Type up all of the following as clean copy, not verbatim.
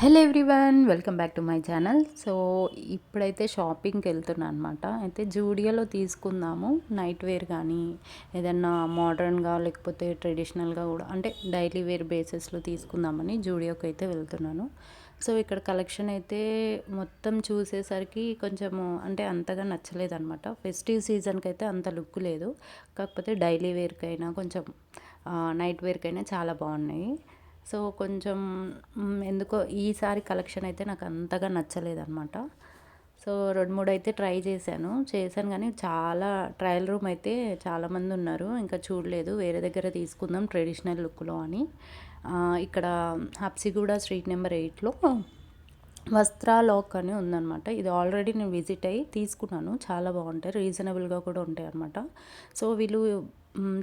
Hello everyone, welcome back to my channel. So ఇప్పుడైతే షాపింగ్కి వెళ్తున్నాను అనమాట. అయితే జూడియోలో తీసుకుందాము నైట్ వేర్ కానీ ఏదన్నా మోడర్న్గా లేకపోతే ట్రెడిషనల్గా కూడా అంటే డైలీ వేర్ బేసిస్లో తీసుకుందామని జూడియోకి అయితే వెళ్తున్నాను. సో ఇక్కడ కలెక్షన్ అయితే మొత్తం చూసేసరికి కొంచెము అంటే అంతగా నచ్చలేదన్నమాట. ఫెస్టివ్ సీజన్కి అయితే అంత లుక్ లేదు, కాకపోతే డైలీ వేర్కైనా కొంచెం నైట్ వేర్కైనా చాలా బాగున్నాయి. సో కొంచెం ఎందుకో ఈసారి కలెక్షన్ అయితే నాకు అంతగా నచ్చలేదన్నమాట. సో 2, 3 అయితే ట్రై చేశాను కానీ చాలా ట్రయల్ రూమ్ అయితే చాలామంది ఉన్నారు. ఇంకా చూడలేదు, వేరే దగ్గర తీసుకుందాం ట్రెడిషనల్ లుక్లో అని. ఇక్కడ హబ్సిగూడ స్ట్రీట్ నెంబర్ 8లో వస్త్రాలోక్ అని ఉందన్నమాట. ఇది ఆల్రెడీ నేను విజిట్ అయ్యి తీసుకున్నాను. చాలా బాగుంటాయి, రీజనబుల్గా కూడా ఉంటాయి అన్నమాట. సో వీళ్ళు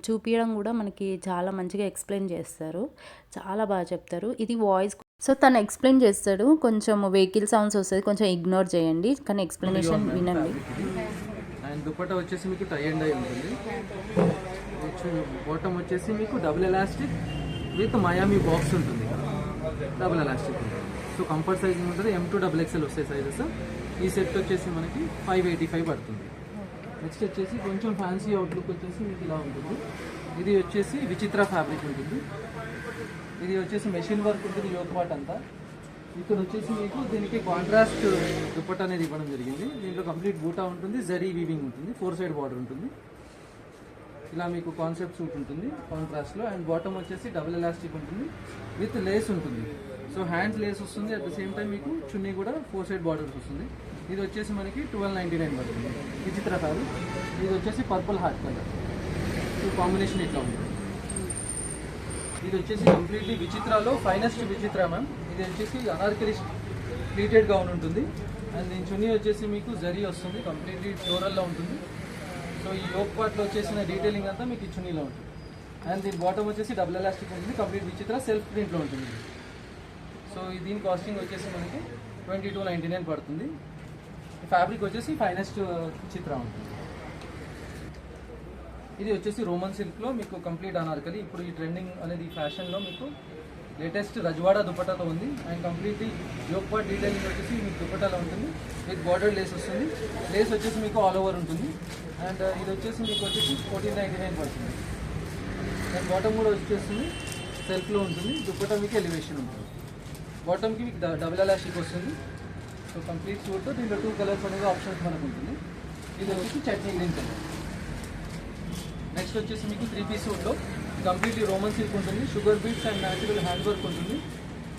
చూపించడం కూడా మనకి చాలా మంచిగా ఎక్స్ప్లెయిన్ చేస్తారు, చాలా బాగా చెప్తారు. ఇది వాయిస్, సో తను ఎక్స్ప్లెయిన్ చేస్తాడు. కొంచెం వెహికల్ సౌండ్స్ వస్తుంది, కొంచెం ఇగ్నోర్ చేయండి, కానీ ఎక్స్ప్లెనేషన్ వినండి. అండ్ దుపట్టా వచ్చేసి మీకు టై అండ్ డై ఉంటుంది. బాటమ్ వచ్చేసి మీకు double elastic with Miami box ఉంటుంది, డబుల్ ఎలాస్టిక్ ఉంటుంది. సో కంఫర్ట్ సైజింగ్ ఉంటుంది, M2 XXL వస్తాయి సైజెస్. ఈ సెట్ వచ్చేసి మనకి 585 పడుతుంది. నెక్స్ట్ వచ్చేసి కొంచెం ఫ్యాన్సీ అవుట్లుక్ వచ్చేసి మీకు ఇలా ఉంటుంది. ఇది వచ్చేసి విచిత్ర ఫ్యాబ్రిక్ ఉంటుంది. ఇది వచ్చేసి మెషిన్ వర్క్ ఉంటుంది యోక్ పార్ట్ అంతా. ఇక్కడ వచ్చేసి మీకు దీనికి కాంట్రాస్ట్ దుపట్టా అనేది ఇవ్వడం జరిగింది. దీంట్లో కంప్లీట్ బూటా ఉంటుంది, జరీ వీవింగ్ ఉంటుంది, 4 సైడ్ బార్డర్ ఉంటుంది. ఇలా మీకు కాన్సెప్ట్ సూట్ ఉంటుంది కాంట్రాస్ట్లో. అండ్ బాటమ్ వచ్చేసి డబుల్ ఎలాస్టిక్ ఉంటుంది విత్ లేస్ ఉంటుంది. సో హ్యాండ్స్ లేస్ వస్తుంది, అట్ ద సేమ్ టైం మీకు చున్నీ కూడా 4 సైడ్ బార్డర్స్ వస్తుంది. ఇది వచ్చేసి మనకి 1299 పడుతుంది, విచిత్ర ఫ్యాబ్రిక్. ఇది వచ్చేసి purple heart colour, so combination ఇట్లా ఉంటుంది. ఇది వచ్చేసి కంప్లీట్లీ విచిత్రాలో ఫైనెస్ట్ విచిత్ర మ్యామ్. ఇది వచ్చేసి అనార్కలి ప్లీటెడ్ గౌన్ ఉంటుంది. అండ్ దీని చున్నీ వచ్చేసి మీకు జరీ వస్తుంది, కంప్లీట్లీ ఫ్లోరల్లో ఉంటుంది. సో ఈ యోక్ పార్ట్లో వచ్చేసిన డీటెయిలింగ్ అంతా మీకు ఈ చున్నీలో ఉంటుంది. అండ్ దీని బాటమ్ వచ్చేసి డబుల్ ఎలాస్టిక్ ఉంటుంది, కంప్లీట్ విచిత్ర సెల్ఫ్ ప్రింట్లో ఉంటుంది. సో దీని కాస్టింగ్ వచ్చేసి మనకి 2299 పడుతుంది. ఫ్యాబ్రిక్ వచ్చేసి ఫైనెస్ట్ చిత్ర ఉంటుంది. ఇది వచ్చేసి రోమన్ సిల్క్లో మీకు కంప్లీట్ అనార్కలి. ఇప్పుడు ఈ ట్రెండింగ్ అనేది ఫ్యాషన్లో మీకు లేటెస్ట్ రజ్వాడా దుపట్టాతో ఉంది. And completely yoke part detailing వచ్చేసి మీకు దుపట్టాలో ఉంటుంది, విత్ బార్డర్ లేస్ వస్తుంది. లేస్ వచ్చేసి మీకు ఆల్ ఓవర్ ఉంటుంది. అండ్ ఇది వచ్చేసి మీకు వచ్చేసి 1499 పడుతుంది. అండ్ బాటమ్ కూడా వచ్చేస్తుంది సెల్ఫ్లో ఉంటుంది. దుపట్టా మీకు ఎలివేషన్ ఉంటుంది. బాటమ్కి మీకు డబుల్ ఎలాస్టిక్ వస్తుంది. సో కంప్లీట్ సూట్తో దీంట్లో 2 కలర్స్ అనేది ఆప్షన్స్ మనకు ఉంటుంది. ఇది వచ్చేసి చట్నీ గ్రీన్ కలర్. నెక్స్ట్ వచ్చేసి మీకు 3 పీస్ సూట్లో కంప్లీట్లీ రోమన్ సిల్క్ ఉంటుంది, sugar beads and natural hand work ఉంటుంది.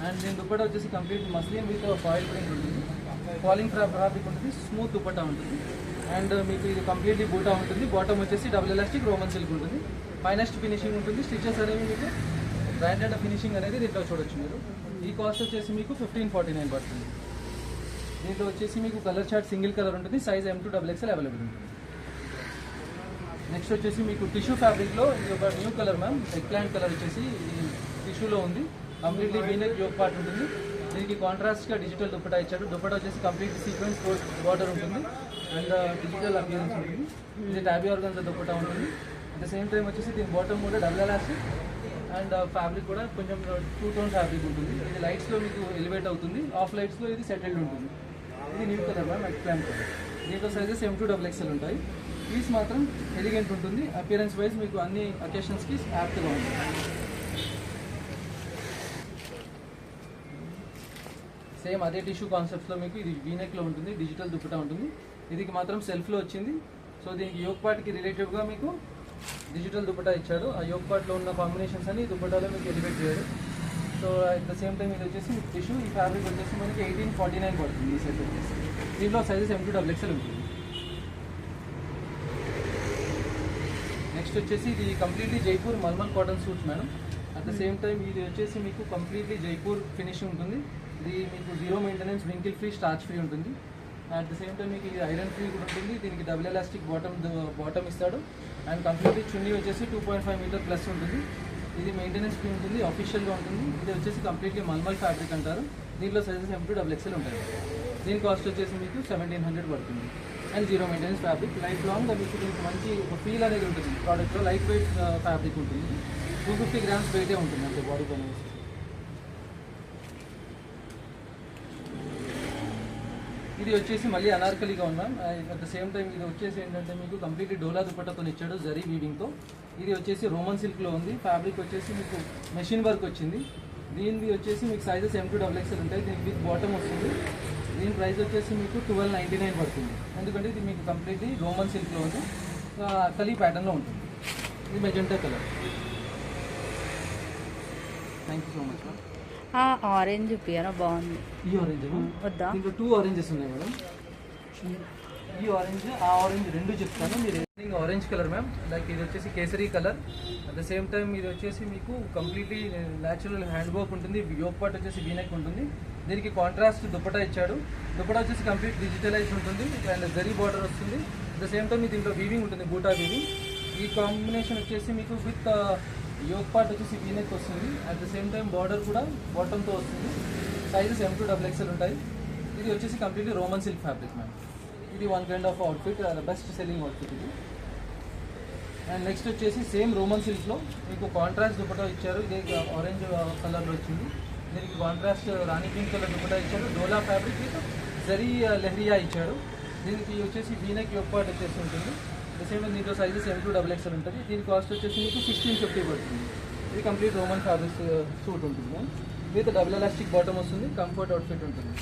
అండ్ దీని దుపట్టా వచ్చేసి complete muslin with foil print ఉంటుంది, ఫాలింగ్ ఫ్యాబ్రిక్ ఉంటుంది, స్మూత్ దుపట్టా ఉంటుంది. అండ్ మీకు ఇది కంప్లీట్లీ బూటా ఉంటుంది. బాటమ్ వచ్చేసి డబుల్ ఎలాస్టిక్ రోమన్ సిల్క్ ఉంటుంది, ఫైనెస్ట్ ఫినిషింగ్ ఉంటుంది. స్టిచెస్ అనేవి మీకు బ్రాండెడ్ ఫినిషింగ్ అనేది దీంట్లో చూడొచ్చు మీరు. ఈ కాస్ట్ వచ్చేసి మీకు 1549 పడుతుంది. దీంట్లో వచ్చేసి మీకు కలర్ చార్ట్ సింగిల్ కలర్ ఉంటుంది, సైజ్ M2 XXL అవైలబుల్ ఉంటుంది. నెక్స్ట్ వచ్చేసి మీకు టిష్యూ ఫ్యాబ్రిక్లో ఇది ఒక new colour ma'am, egg plant colour వచ్చేసి టిష్యూలో ఉంది. కంప్లీట్లీ వీనెక్ యోక్ పార్ట్ ఉంటుంది. దీనికి కాంట్రాస్ట్గా డిజిటల్ దుపట్టా ఇచ్చాడు. దుపట్టా వచ్చేసి కంప్లీట్ సీక్వెన్స్ బార్డర్ ఉంటుంది అండ్ డిజిటల్ అపియరెన్స్ ఉంటుంది. ఇది టాబీ ఆర్గన్జా దుపట్టా ఉంటుంది. అట్ ద సేమ్ టైం వచ్చేసి దీని బాటమ్ కూడా డబుల్ ఎలాస్టిక్ అండ్ ఫ్యాబ్రిక్ కూడా కొంచెం 2 టోన్ ఫ్యాబ్రిక్ ఉంటుంది. ఇది లైట్స్లో మీకు ఎలివేట్ అవుతుంది, ఆఫ్ లైట్స్లో ఇది సెటిల్డ్ ఉంటుంది. ఇది new colour ma'am, egg plant colour. దీంట్లో సైజెస్ M2 XXL ఉంటాయి. పీస్ మాత్రం ఎలిగెంట్ ఉంటుంది. అపియరెన్స్ వైజ్ మీకు అన్ని అకేషన్స్కి యాప్ట్గా ఉంటుంది. సేమ్ అదే టిష్యూ కాన్సెప్ట్స్లో మీకు ఇది వీనెక్లో ఉంటుంది, డిజిటల్ దుపట్టా ఉంటుంది. ఇది మాత్రం సెల్ఫ్లో వచ్చింది. సో దీనికి యోక్ పార్ట్కి రిలేటివ్గా మీకు డిజిటల్ దుపట్టా ఇచ్చాడు. ఆ యోక్ పార్ట్లో ఉన్న కాంబినేషన్స్ అని దుపట్టాలో మీకు ఎలివేట్ చేయడు. So at the same time ఇది వచ్చేసి మీకు టిష్యూ. ఈ ఫ్యాబ్రిక్ వచ్చేసి మనకి 1849 పడుతుంది. ఈ సెట్ వచ్చేసి దీంట్లో సైజెస్ M2 XXL ఉంటుంది. నెక్స్ట్ వచ్చేసి ఇది కంప్లీట్లీ జైపూర్ మల్మల్ cotton suits madam. At the same time ఇది వచ్చేసి మీకు కంప్లీట్లీ జైపూర్ ఫినిషింగ్ ఉంటుంది. ఇది మీకు 0 మెయింటెనెన్స్, వింకిల్ ఫ్రీ, స్టార్చ్ ఫ్రీ ఉంటుంది. అట్ ద సేమ్ టైం మీకు ఇది ఐరన్ ఫ్రీ కూడా ఉంటుంది. దీనికి డబుల్ ఎలాస్టిక్ బాటమ్ ఇస్తాడు. అండ్ కంప్లీట్లీ చున్నీ వచ్చేసి 2.5 మీటర్ ప్లస్ ఉంటుంది. ఇది మెయింటెనెన్స్ ఫ్రీ ఉంటుంది, అఫీషియల్గా ఉంటుంది. ఇది వచ్చేసి కంప్లీట్లీ మల్మల్ ఫ్యాబ్రిక్ అంటారు. దీంట్లో సైజెస్ M2 XXL ఉంటాయి. దీని కాస్ట్ వచ్చేసి మీకు 1700 పడుతుంది. And 0 maintenance fabric, life long మీకు దీనికి మంచి ఒక ఫీల్ అనేది ఉంటుంది. ప్రోడక్ట్లో లైట్ వెయిట్ ఫ్యాబ్రిక్ ఉంటుంది, 250 గ్రామ్స్ వెయిటే ఉంటుంది అంటే బాడీ పైన. ఇది వచ్చేసి మళ్ళీ అనార్కలిగా ఉన్నాం. అట్ ద సేమ్ టైం ఇది వచ్చేసి ఏంటంటే మీకు కంప్లీట్లీ డోలా దుపట్టాతో ఇచ్చాడు జరీ వీవింగ్తో. ఇది వచ్చేసి రోమన్ సిల్క్లో ఉంది. ఫ్యాబ్రిక్ వచ్చేసి మీకు మెషిన్ వర్క్ వచ్చింది. దీనిది వచ్చేసి మీకు సైజెస్ M2XXL ఉంటాయి. దీనికి విత్ బాటమ్ వస్తుంది. దీని ప్రైస్ వచ్చేసి మీకు 1299 పడుతుంది. ఎందుకంటే ఇది మీకు కంప్లీట్లీ రోమన్ సిల్క్లో ఉంది, కలీ ప్యాటర్న్లో ఉంటుంది. ఇది magenta colour. Thank you so much ma'am. Orange చూపియరా, బాగుంది. ఈ ఆరెంజ్ వద్దా? దీంట్లో 2 ఆరెంజెస్ ఉన్నాయి మేడం. ఈ ఆరెంజ్ ఆ ఆరెంజ్ రెండు చెప్తాను. మీరు ఆరెంజ్ కలర్ మ్యామ్. లైక్ ఇది వచ్చేసి kesari colour. At the same time ఇది వచ్చేసి మీకు కంప్లీట్లీ న్యాచురల్ హ్యాండ్ వర్క్ ఉంటుంది. యోక్ పార్ట్ వచ్చేసి వీనెక్ ఉంటుంది. దీనికి కాంట్రాస్ట్ దుపట్టా ఇచ్చాడు. దుపట్టా వచ్చేసి కంప్లీట్ డిజిటలైజ్ ఉంటుంది అండ్ జరీ బార్డర్ వస్తుంది. అట్ ద సేమ్ టైం దీంట్లో వీవింగ్ ఉంటుంది, బూటా వీవింగ్. ఈ కాంబినేషన్ వచ్చేసి మీకు విత్ యోక్ పార్ట్ వచ్చేసి వీనెక్ వస్తుంది. At the same time border కూడా బాటంతో వస్తుంది. సైజెస్ M2XXL ఉంటాయి. ఇది వచ్చేసి completely Roman silk fabric ma'am. ఇది one kind of outfit, best selling outfit ఇది. అండ్ నెక్స్ట్ వచ్చేసి సేమ్ రోమన్ సిల్క్లో మీకు కాంట్రాస్ట్ దుపట్టా ఇచ్చారు. ఇది ఆరెంజ్ కలర్లో వచ్చింది. దీనికి కాంట్రాస్ట్ రాణి పింక్ కలర్ దుపట్టా ఇచ్చారు. డోలా ఫ్యాబ్రిక్ విత్ జరీ లెహరియా ఇచ్చాడు. దీనికి వచ్చేసి వీనెక్ యోక్ పార్ట్ వచ్చేసి ఉంటుంది. సేమ్ దీంట్లో సైజెస్ M2XXL ఉంటుంది. దీని కాస్ట్ వచ్చేసి మీకు 1650 పడుతుంది. ఇది కంప్లీట్ రోమన్ ఫ్యాబ్రిక్ సూట్ ఉంటుంది. విత్ డబుల్ ఎలాస్టిక్ బాటమ్ వస్తుంది. కంఫర్ట్ అవుట్ఫిట్ ఉంటుంది.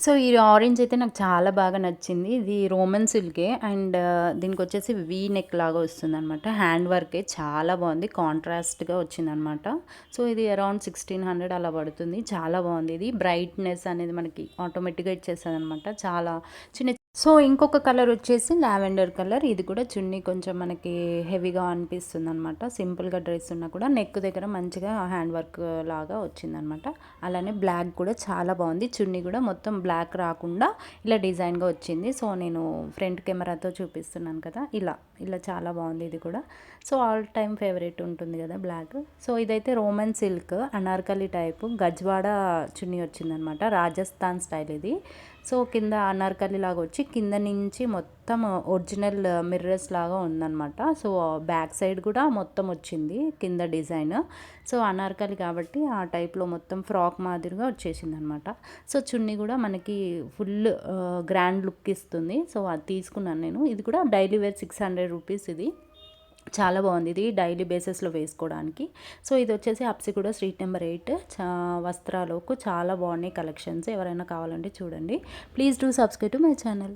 సో ఈ ఆరెంజ్ అయితే నాకు చాలా బాగా నచ్చింది. ఇది రోమన్ సిల్కే అండ్ దీనికి వచ్చేసి వీ నెక్ లాగా వస్తుంది అనమాట. హ్యాండ్ వర్కే చాలా బాగుంది, కాంట్రాస్ట్గా వచ్చిందనమాట. సో ఇది అరౌండ్ 1600 అలా పడుతుంది. చాలా బాగుంది. ఇది బ్రైట్నెస్ అనేది మనకి ఆటోమేటిక్గా ఇచ్చేస్తుంది అనమాట. చాలా చిన్న. సో ఇంకొక కలర్ వచ్చేసి లావెండర్ కలర్. ఇది కూడా చున్నీ కొంచెం మనకి హెవీగా అనిపిస్తుంది అనమాట. సింపుల్గా డ్రెస్ ఉన్నా కూడా నెక్ దగ్గర మంచిగా హ్యాండ్ వర్క్ లాగా వచ్చిందనమాట. అలానే బ్లాక్ కూడా చాలా బాగుంది. చున్నీ కూడా మొత్తం బ్లాక్ రాకుండా ఇలా డిజైన్గా వచ్చింది. సో నేను ఫ్రంట్ కెమెరాతో చూపిస్తున్నాను కదా, ఇలా ఇలా చాలా బాగుంది. ఇది కూడా సో ఆల్ టైమ్ ఫేవరెట్ ఉంటుంది కదా బ్లాక్. సో ఇదైతే రోమన్ సిల్క్ అనార్కలి టైపు గజ్వాడ చున్నీ వచ్చిందనమాట. రాజస్థాన్ స్టైల్ ఇది. సో కింద అనార్కలి లాగా వచ్చి కింద నుంచి మొత్తం ఒరిజినల్ మిర్రర్స్ లాగా ఉందన్నమాట. సో బ్యాక్ సైడ్ కూడా మొత్తం వచ్చింది కింద డిజైన్. సో అనార్కలి కాబట్టి ఆ టైప్లో మొత్తం ఫ్రాక్ మాదిరిగా వచ్చేసింది అనమాట. సో చున్నీ కూడా మనకి ఫుల్ గ్రాండ్ లుక్ ఇస్తుంది. సో అది తీసుకున్నాను నేను. ఇది కూడా డైలీ వేర్ 600 రూపీస్. ఇది చాలా బాగుంది. ఇది డైలీ బేసిస్లో వేసుకోవడానికి. సో ఇది వచ్చేసి అప్సి కూడా స్ట్రీట్ నెంబర్ 8 వస్త్రాలకు చాలా బాగున్నాయి కలెక్షన్స్. ఎవరైనా కావాలంటే చూడండి. Please do subscribe to my channel.